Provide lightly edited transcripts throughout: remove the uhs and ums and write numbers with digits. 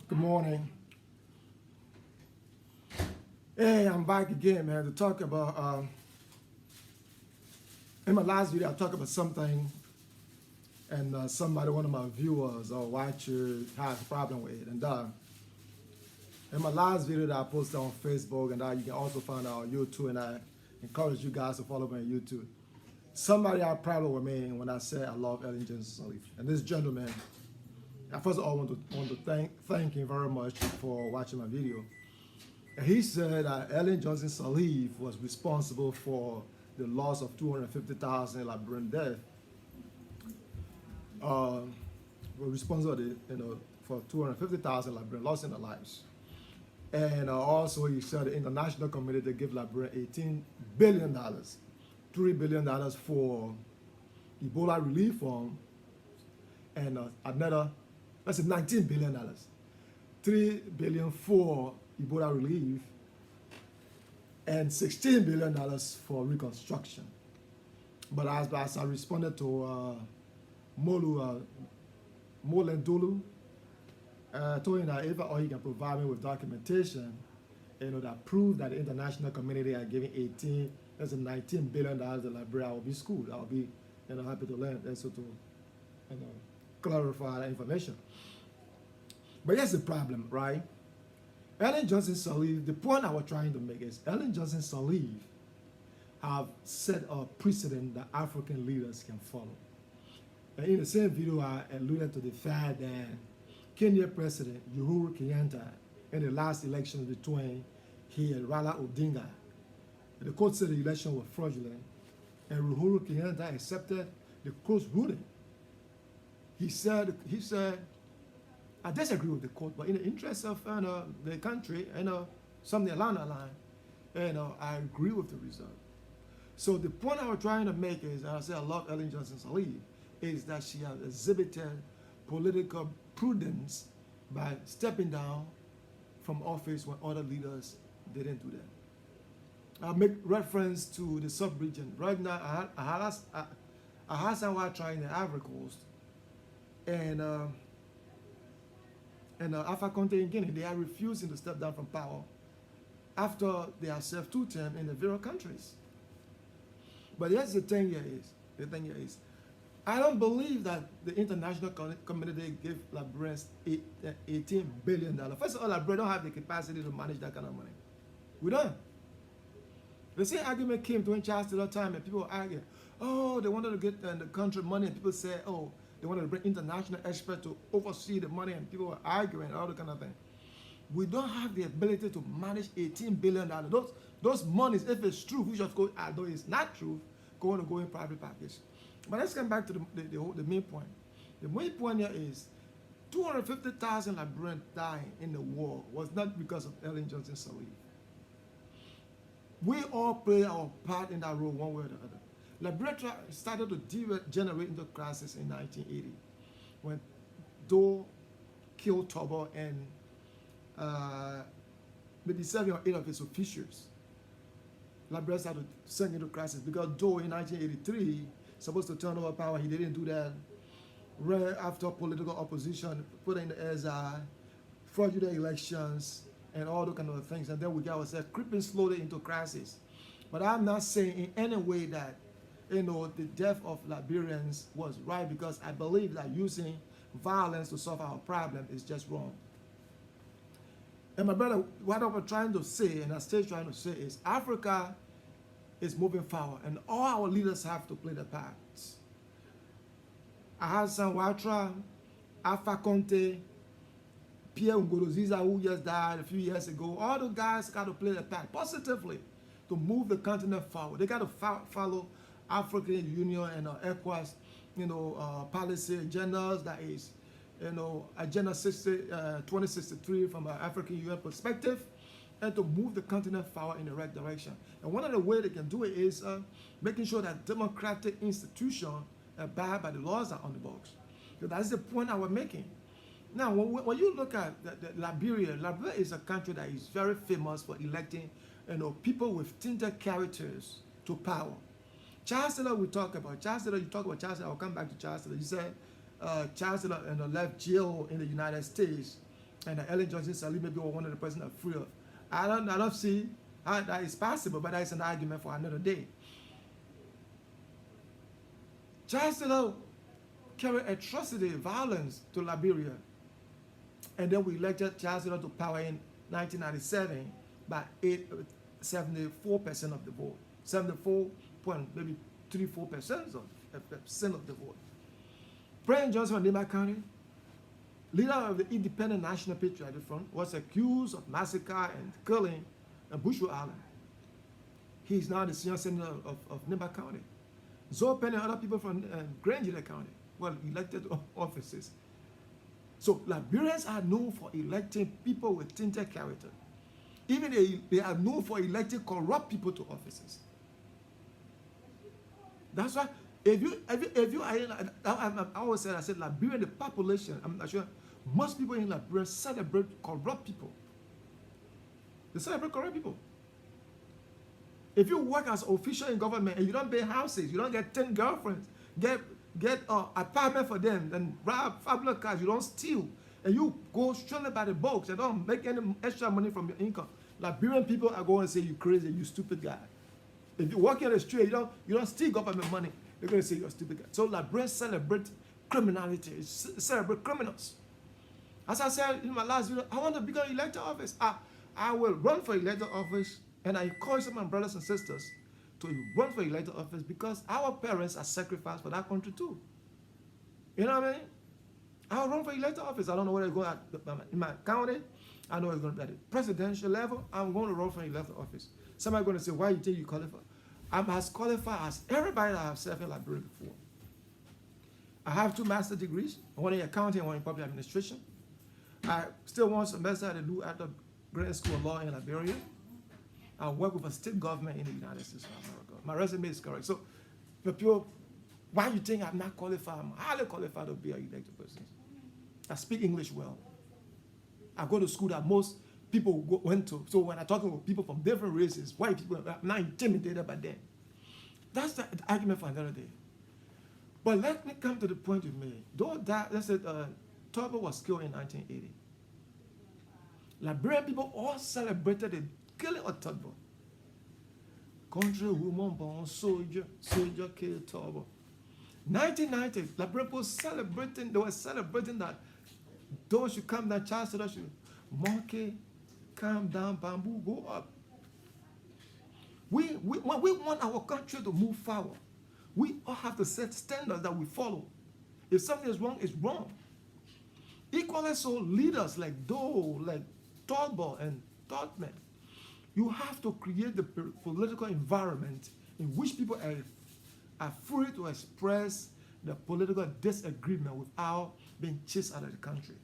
Good morning. Hey, I'm back again, man, to talk about. In my last video, I talked about something, and somebody, one of my viewers or watchers, has a problem with it. And in my last video that I posted on Facebook, and you can also find it on YouTube, and I encourage you guys to follow me on YouTube. Somebody had a problem with me when I said I love Johnson Sieleaf. And this gentleman, I first of all want to thank him very much for watching my video. And he said that Johnson Sieleaf was responsible for the loss of 250,000 Liberian deaths. Were responsible, for 250,000 Liberians lost in their lives. And also he said the international community gave Liberia $18 billion, $3 billion for Ebola relief fund, and another, that's $19 billion, $3 billion for Ebola relief, and $16 billion for reconstruction. But as I responded to Molendulu, told him that if all he can provide me with documentation, that prove that the international community are giving $19 billion to Liberia, I will be schooled. I will be, happy to learn and so to, clarify that information. But here's the problem, right? Johnson Sieleaf, the point I was trying to make is Johnson Sieleaf have set a precedent that African leaders can follow. And in the same video, I alluded to the fact that Kenya President Uhuru Kenyatta, in the last election between he and Raila Odinga, the court said the election was fraudulent, and Uhuru Kenyatta accepted the court's ruling. He said, I disagree with the court, but in the interest of the country, something along that line, I agree with the result. So the point I was trying to make is, and I say I love Johnson Sieleaf, is that she has exhibited political prudence by stepping down from office when other leaders didn't do that. I make reference to the sub-region. Right now, Alassane Ouatara in the Ivory Coast, and Alpha Coteh of Guinea, they are refusing to step down from power after they have served 2 terms in the various countries. But here's the thing here is, I don't believe that the international community gave Liberians $18 billion. First of all, Liberia don't have the capacity to manage that kind of money. We don't. The same argument came during Charles Taylor time, and people argued, oh, they wanted to get the country money, and people said, oh, they wanted to bring international experts to oversee the money, and people were arguing, all that kind of thing. We don't have the ability to manage $18 billion. Those monies, if it's true, we should go, although it's not true, go in private package. But let's come back to the main point. The main point here is 250,000 Liberians dying in the war was not because of Johnson Sieleaf. We all play our part in that role one way or the other. Liberia started to degenerate into crisis in 1980 when Doe killed Tobo and maybe 7 or 8 of his officials. Liberia started to sink into crisis because Doe in 1983 supposed to turn over power. He didn't do that. Right after political opposition, put in the exile, fraudulent elections, and all those kind of things. And then we got ourselves creeping slowly into crisis. But I'm not saying in any way that the death of Liberians was right, because I believe that using violence to solve our problem is just wrong. And my brother, what I'm trying to say, and I'm still trying to say, is Africa is moving forward, and all our leaders have to play their parts. Alassane Ouatara, Alpha Coteh, Pierre Ngoroziza, who just died a few years ago, all the guys got to play their part positively to move the continent forward. They got to follow African Union and ECOWAS, policy agendas, that is, Agenda 2063 from an African Union perspective, and to move the continent forward in the right direction. And one of the ways they can do it is making sure that democratic institutions abide by the laws that are on the books. So that's the point I was making. Now, when you look at Liberia is a country that is very famous for electing people with tinted characters to power. Charles Taylor we talk about. Charles Taylor, you talk about Charles Taylor, I'll come back to Charles Taylor. You said Charles Taylor left jail in the United States and Ellen Johnson Sieleaf maybe was one of the person that free of. I don't see how that is possible, but that is an argument for another day. Charles Taylor carried atrocity, violence to Liberia, and then we elected Charles Taylor to power in 1997 by 74% of the vote, 74.34% of the vote. President Johnson of Liberian County, leader of the Independent National Patriotic Front, was accused of massacre and killing on Bushwick Island. He is now the senior senator of Liberian County. Zoe Penny and other people from Granger County were elected to offices. So Liberians are known for electing people with tainted character. Even they are known for electing corrupt people to offices. That's why if you I always said, I said Liberia, the population, I'm not sure, most people in Liberia celebrate corrupt people. They celebrate corrupt people. If you work as official in government and you don't pay houses, you don't get 10 girlfriends, get apartment for them, then rob fabulous cars, you don't steal, and you go straight by the box and don't make any extra money from your income, Liberian people are going to say you crazy, you stupid guy. If you walk in the street, you don't steal government money, they're going to say you're a stupid guy. So Liberians celebrate criminality, celebrate criminals. As I said in my last video, I want to become elected office. I will run for elected office, and I encourage some of my brothers and sisters to run for elected office because our parents are sacrificed for that country too. You know what I mean? I'll run for elected office. I don't know whether it's going at in my county. I know it's going to be at the presidential level. I'm going to run for elected office. Somebody's going to say, why you think you qualify? I'm as qualified as everybody that have served in Liberia before. I have 2 master's degrees, one in accounting and one in public administration. I still want semester to do at the Graduate School of Law in Liberia. I work with a state government in the United States of America. My resume is correct. So, for people, why you think I'm not qualified? I'm highly qualified to be an elected person. I speak English well. I go to school that most people went to. So when I'm talking with people from different races, white people, I'm not intimidated by them. That's the argument for another day. But let me come to the point you made. Though that, let's say, Turbo was killed in 1980. Liberian people all celebrated the killing of Turbo. Country woman born soldier killed Turbo. 1990, Liberian people celebrating, they were celebrating that those should come down, Charles Taylor should, monkey, calm down, bamboo, go up. When we want our country to move forward, we all have to set standards that we follow. If something is wrong, it's wrong. Equally so, leaders like Doe, like Turbo and Todman, you have to create the political environment in which people are free to express the political disagreement without being chased out of the country.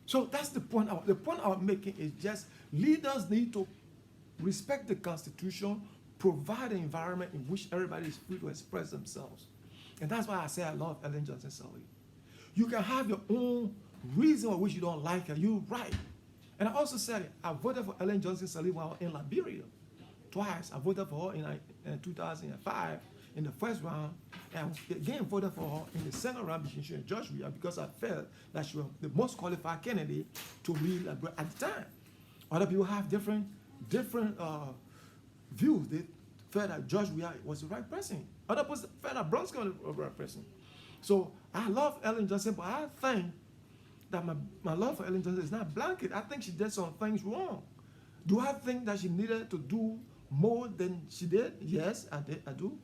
So that's the point. The point I'm making is just leaders need to respect the Constitution, provide an environment in which everybody is free to express themselves. And that's why I say I love Ellen Johnson Sieleaf. You can have your own reason for which you don't like her. You're right. And I also said it. I voted for Ellen Johnson Sieleaf while in Liberia. Twice. I voted for her in 2005 in the first round, and again voted for her in the second round between she and George Weah because I felt that she was the most qualified candidate to lead Liberia at the time. Other people have different views. They felt that George Weah was the right person. Other people felt that Bronski was the right person. So I love Ellen Johnson, but I think that my love for Ellen Johnson is not blanket. I think she did some things wrong. Do I think that she needed to do more than she did? Yes, I do.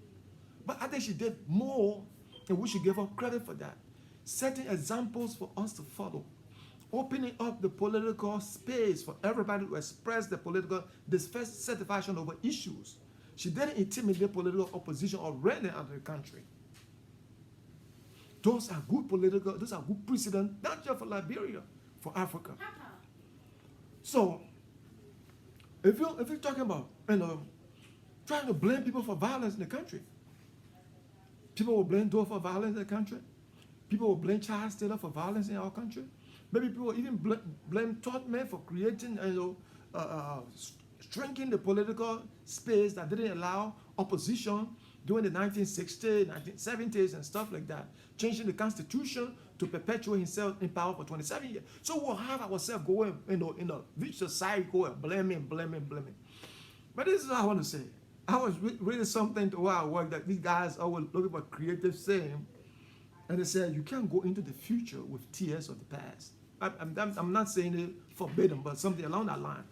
But I think she did more, and we should give her credit for that. Setting examples for us to follow. Opening up the political space for everybody to express the political dissatisfaction over issues. She didn't intimidate political opposition or ran it out of the country. Those are good precedent, not just for Liberia, for Africa. So, if you're talking about, trying to blame people for violence in the country, people will blame Doe for violence in the country. People will blame Charles Taylor for violence in our country. Maybe people will even blame Todman for creating, shrinking the political space that didn't allow opposition during the 1960s, 1970s, and stuff like that, changing the constitution to perpetuate himself in power for 27 years. So we'll have ourselves going, in a vicious cycle of blaming. But this is what I want to say. I was reading something to where I work that these guys are looking for creative saying, and they said you can't go into the future with tears of the past. I'm not saying it forbidden, but something along that line.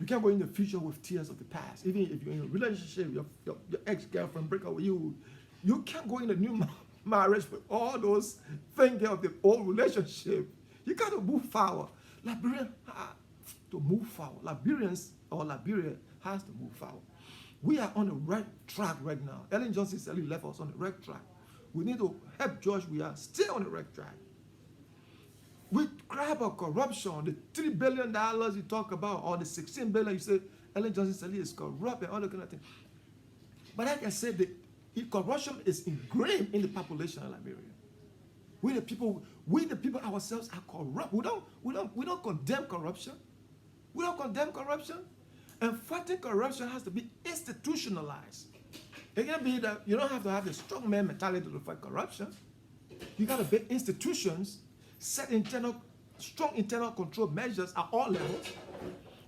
You can't go in the future with tears of the past. Even if you're in a relationship, your ex-girlfriend break up with you, you can't go in a new marriage with all those things of the old relationship. You got to move forward. Liberian to move forward. Liberians or Liberia has to move forward. We are on the right track right now. Ellen Johnson Sieleaf left us on the right track. We need to help George. We are still on the right track. We cry about corruption, the $3 billion you talk about, or the $16 billion you say Ellen Johnson Sieleaf is corrupt and all that kind of thing. But like I said, the corruption is ingrained in the population of Liberia. We the people ourselves are corrupt. We don't condemn corruption. We don't condemn corruption. And fighting corruption has to be institutionalized. It can be that you don't have to have the strong man mentality to fight corruption. You got to build institutions, set strong internal control measures at all levels,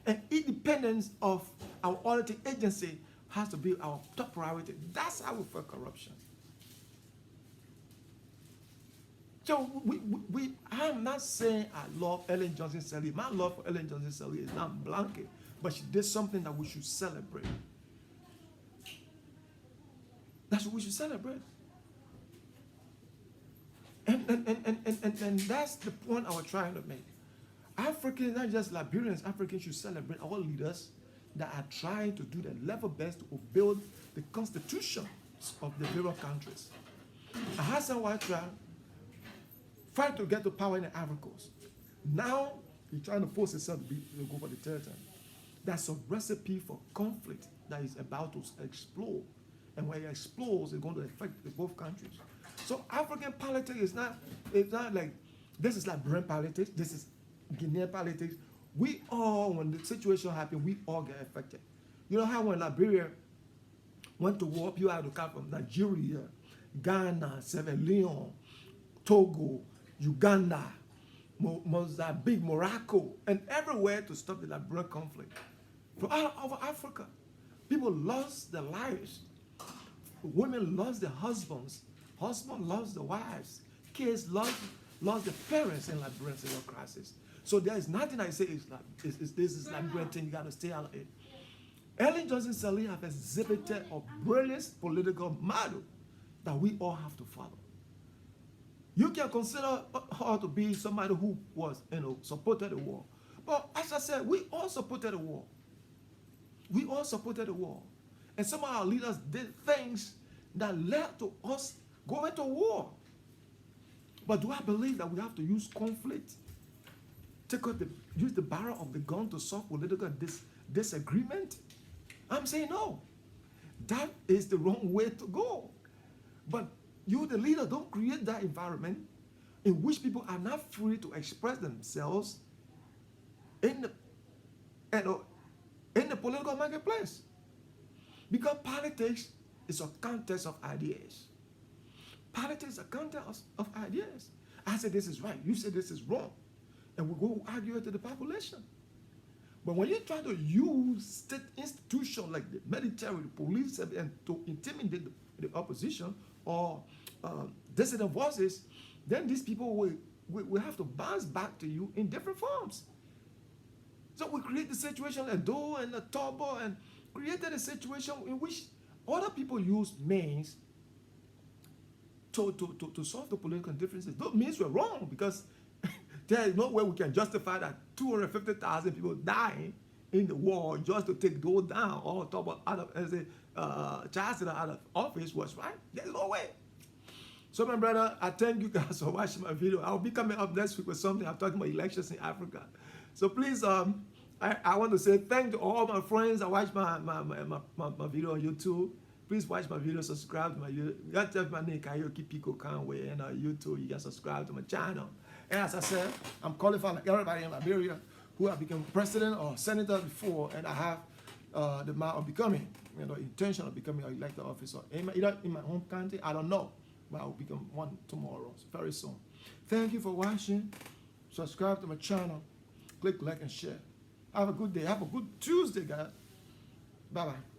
and independence of our auditing agency has to be our top priority. That's how we fight corruption. So I'm not saying I love Ellen Johnson Sieleaf. My love for Ellen Johnson Sieleaf is not blanket, but she did something that we should celebrate. That's what we should celebrate. And that's the point I was trying to make. Africans, not just Liberians, Africans should celebrate our leaders that are trying to do their level best to build the constitutions of the various countries. Alassane Ouatara fight to get to power in the Ivory Coast. Now, he's trying to force himself to go for the third time. That's a recipe for conflict that is about to explode. And when it explodes, it's going to affect both countries. So African politics is not like, this is Liberian politics, this is Guinean politics. We all, when the situation happens, we all get affected. You know how when Liberia went to war, people had to come from Nigeria, Ghana, Sierra Leone, Togo, Uganda, Mozambique, Morocco, and everywhere to stop the Liberian conflict. From all over Africa, people lost their lives. Women lost their husbands. Husbands lost their wives. Kids lost their parents in Liberian civil crisis. So there is nothing I say this is Liberian thing, you got to stay out of it. Ellen Johnson Sieleaf have exhibited a brilliant political model that we all have to follow. You can consider her to be somebody who was, supported the war. But as I said, we all supported the war. We all supported the war. And some of our leaders did things that led to us going to war. But do I believe that we have to use conflict? Use the barrel of the gun to solve political disagreement? I'm saying no. That is the wrong way to go. But you, the leader, don't create that environment in which people are not free to express themselves in the political marketplace. Because politics is a contest of ideas. Politics is a contest of ideas. I say this is right, you say this is wrong. And we go argue it to the population. But when you try to use state institutions like the military, the police, and to intimidate the opposition or dissident voices, then these people will have to bounce back to you in different forms. So we create the situation, a door and a turbo, and created a situation in which other people use means to solve the political differences. Those means were wrong because there is no way we can justify that 250,000 people dying in the war just to take those down or talk about Chancellor out of office was right. There's no way. So my brother, I thank you guys for watching my video. I'll be coming up next week with something. I'm talking about elections in Africa. So please, I want to say thank to all my friends that watch my video on YouTube. Please watch my video, subscribe to my YouTube. You got to type my name, Karaoke Pico Conway, and YouTube. You can subscribe to my channel. And as I said, I'm qualified like everybody in Liberia who have become president or senator before, and I have the man of becoming, intention of becoming an elected officer. Either in my home country, I don't know, but I will become one tomorrow, very soon. Thank you for watching. Subscribe to my channel. Click like and share. Have a good day. Have a good Tuesday, guys. Bye-bye.